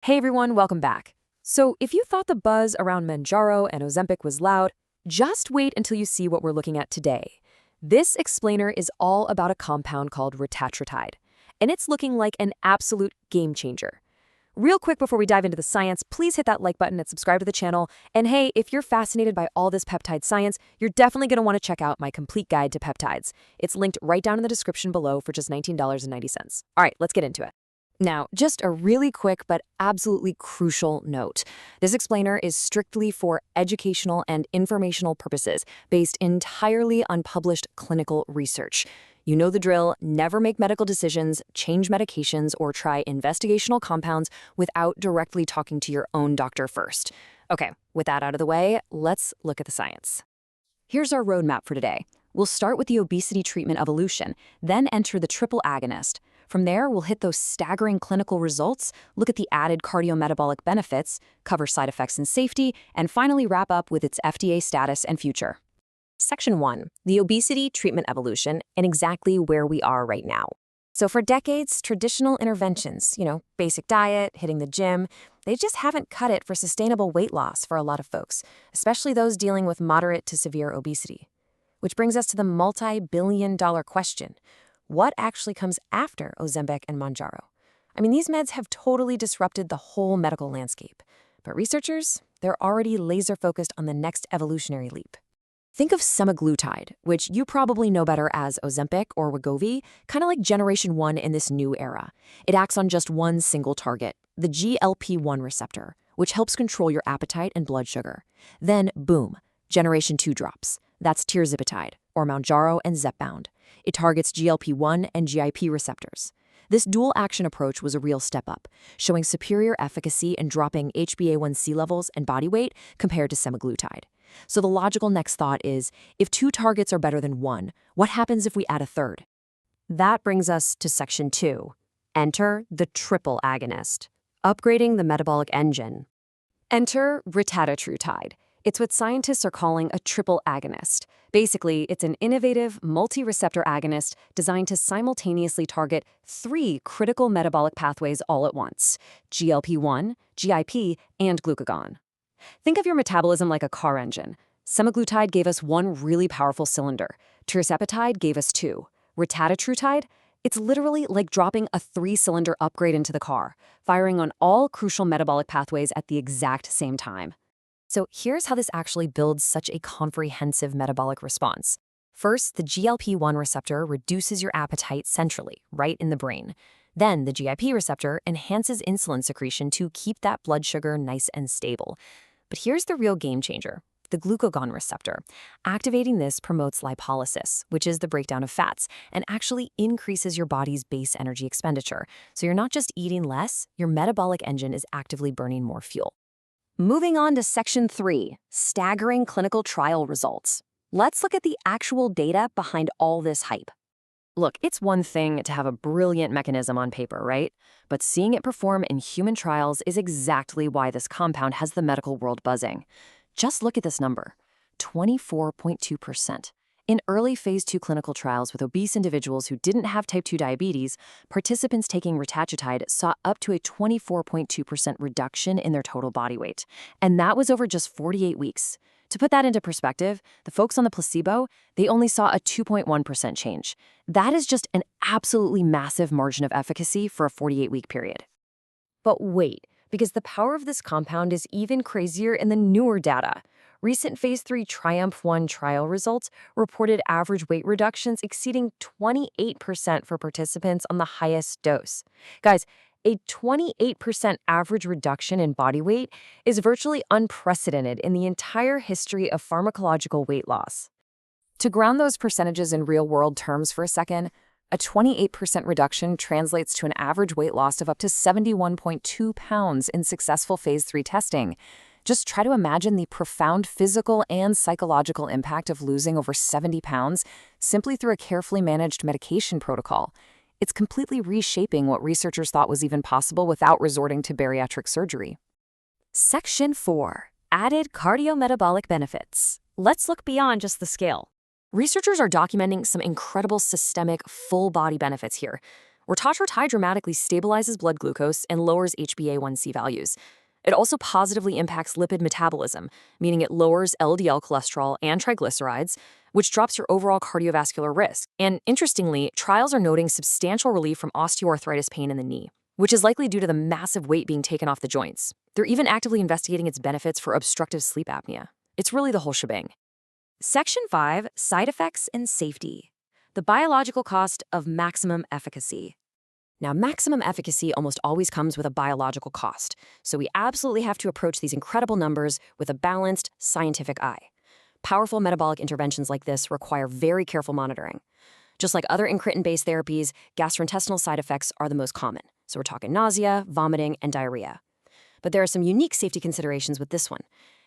Hey everyone, welcome back. So, if you thought the buzz around Mounjaro and Ozempic was loud, just wait until you see what we're looking at today. This explainer is all about a compound called Retatrutide, and it's looking like an absolute game changer. Real quick before we dive into the science, please hit that like button and subscribe to the channel. And hey, if you're fascinated by all this peptide science, you're definitely going to want to check out my complete guide to peptides. It's linked right down in the description below for just $19.90. All right, let's get into it. Now, just a really quick but absolutely crucial note. This explainer is strictly for educational and informational purposes, based entirely on published clinical research. You know the drill, never make medical decisions, change medications, or try investigational compounds without directly talking to your own doctor first. Okay, with that out of the way, let's look at the science. Here's our roadmap for today. We'll start with the obesity treatment evolution, then enter the triple agonist. From there, we'll hit those staggering clinical results, look at the added cardiometabolic benefits, cover side effects and safety, and finally wrap up with its FDA status and future. Section 1. The obesity treatment evolution and exactly where we are right now. So for decades, traditional interventions, basic diet, hitting the gym, they just haven't cut it for sustainable weight loss for a lot of folks, especially those dealing with moderate to severe obesity. Which brings us to the multi-billion-dollar question. What actually comes after Ozempic and Mounjaro? I mean, these meds have totally disrupted the whole medical landscape. But researchers, they're already laser-focused on the next evolutionary leap. Think of semaglutide, which you probably know better as Ozempic or Wegovy, kind of like Generation 1 in this new era. It acts on just one single target, the GLP-1 receptor, which helps control your appetite and blood sugar. Then, boom, Generation 2 drops. That's Tirzepatide, or Mounjaro and Zepbound. It targets GLP-1 and GIP receptors. This dual-action approach was a real step up, showing superior efficacy in dropping HbA1c levels and body weight compared to semaglutide. So the logical next thought is, if two targets are better than one, what happens if we add a third? That brings us to Section 2. Enter the triple agonist, upgrading the metabolic engine. Enter Retatrutide. It's what scientists are calling a triple agonist. Basically, it's an innovative, multi-receptor agonist designed to simultaneously target three critical metabolic pathways all at once: GLP-1, GIP, and glucagon. Think of your metabolism like a car engine. Semaglutide gave us one really powerful cylinder. Tirzepatide gave us two. Retatrutide, it's literally like dropping a three-cylinder upgrade into the car, firing on all crucial metabolic pathways at the exact same time. So here's how this actually builds such a comprehensive metabolic response. First, the GLP-1 receptor reduces your appetite centrally, right in the brain. Then the GIP receptor enhances insulin secretion to keep that blood sugar nice and stable. But here's the real game changer, the glucagon receptor. Activating this promotes lipolysis, which is the breakdown of fats, and actually increases your body's base energy expenditure. So you're not just eating less, your metabolic engine is actively burning more fuel. Moving on to Section 3, staggering clinical trial results. Let's look at the actual data behind all this hype. Look, it's one thing to have a brilliant mechanism on paper, right? But seeing it perform in human trials is exactly why this compound has the medical world buzzing. Just look at this number, 24.2%. In early phase 2 clinical trials with obese individuals who didn't have type 2 diabetes, participants taking Retatrutide saw up to a 24.2% reduction in their total body weight. And that was over just 48 weeks. To put that into perspective, the folks on the placebo, they only saw a 2.1% change. That is just an absolutely massive margin of efficacy for a 48-week period. But wait, because the power of this compound is even crazier in the newer data. Recent phase 3 TRIUMPH-1 trial results reported average weight reductions exceeding 28% for participants on the highest dose. Guys, a 28% average reduction in body weight is virtually unprecedented in the entire history of pharmacological weight loss. To ground those percentages in real-world terms for a second, a 28% reduction translates to an average weight loss of up to 71.2 pounds in successful phase 3 testing. Just try to imagine the profound physical and psychological impact of losing over 70 pounds simply through a carefully managed medication protocol. It's completely reshaping what researchers thought was even possible without resorting to bariatric surgery. Section 4. Added cardiometabolic benefits. Let's look beyond just the scale. Researchers are documenting some incredible systemic, full-body benefits here. Retatrutide dramatically stabilizes blood glucose and lowers HbA1c values. It also positively impacts lipid metabolism, meaning it lowers LDL cholesterol and triglycerides, which drops your overall cardiovascular risk. And interestingly, trials are noting substantial relief from osteoarthritis pain in the knee, which is likely due to the massive weight being taken off the joints. They're even actively investigating its benefits for obstructive sleep apnea. It's really the whole shebang. Section 5, Side Effects and Safety. The biological cost of maximum efficacy. Now, maximum efficacy almost always comes with a biological cost, so we absolutely have to approach these incredible numbers with a balanced, scientific eye. Powerful metabolic interventions like this require very careful monitoring. Just like other incretin-based therapies, gastrointestinal side effects are the most common. So we're talking nausea, vomiting, and diarrhea. But there are some unique safety considerations with this one.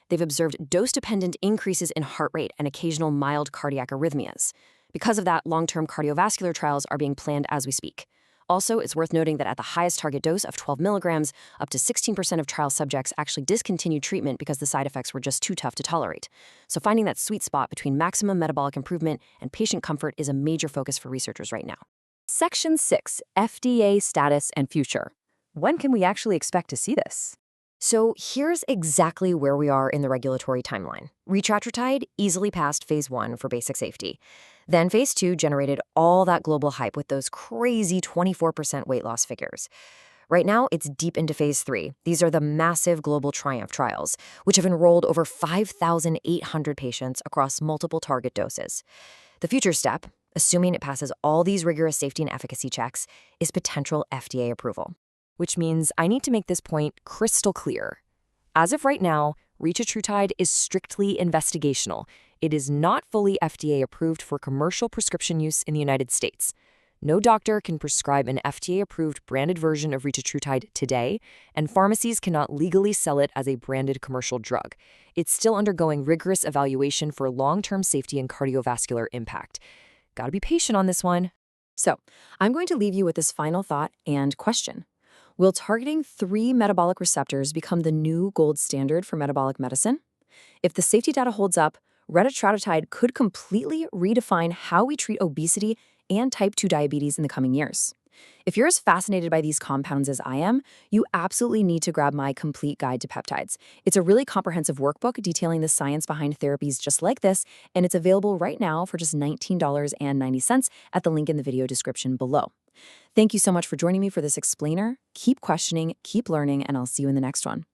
They've observed dose-dependent increases in heart rate and occasional mild cardiac arrhythmias. Because of that, long-term cardiovascular trials are being planned as we speak. Also, it's worth noting that at the highest target dose of 12 milligrams, up to 16% of trial subjects actually discontinued treatment because the side effects were just too tough to tolerate. So finding that sweet spot between maximum metabolic improvement and patient comfort is a major focus for researchers right now. Section 6, FDA status and future. When can we actually expect to see this? So here's exactly where we are in the regulatory timeline. Retatrutide easily passed phase 1 for basic safety. Then phase 2 generated all that global hype with those crazy 24% weight loss figures. Right now, it's deep into phase 3. These are the massive global TRIUMPH trials, which have enrolled over 5,800 patients across multiple target doses. The future step, assuming it passes all these rigorous safety and efficacy checks, is potential FDA approval. Which means I need to make this point crystal clear. As of right now, Retatrutide is strictly investigational. It is not fully FDA approved for commercial prescription use in the United States. No doctor can prescribe an FDA-approved branded version of Retatrutide today, and pharmacies cannot legally sell it as a branded commercial drug. It's still undergoing rigorous evaluation for long-term safety and cardiovascular impact. Gotta be patient on this one. So, I'm going to leave you with this final thought and question. Will targeting 3 metabolic receptors become the new gold standard for metabolic medicine? If the safety data holds up, Retatrutide could completely redefine how we treat obesity and type 2 diabetes in the coming years. If you're as fascinated by these compounds as I am, you absolutely need to grab my complete guide to peptides. It's a really comprehensive workbook detailing the science behind therapies just like this, and it's available right now for just $19.90 at the link in the video description below. Thank you so much for joining me for this explainer. Keep questioning, keep learning, and I'll see you in the next one.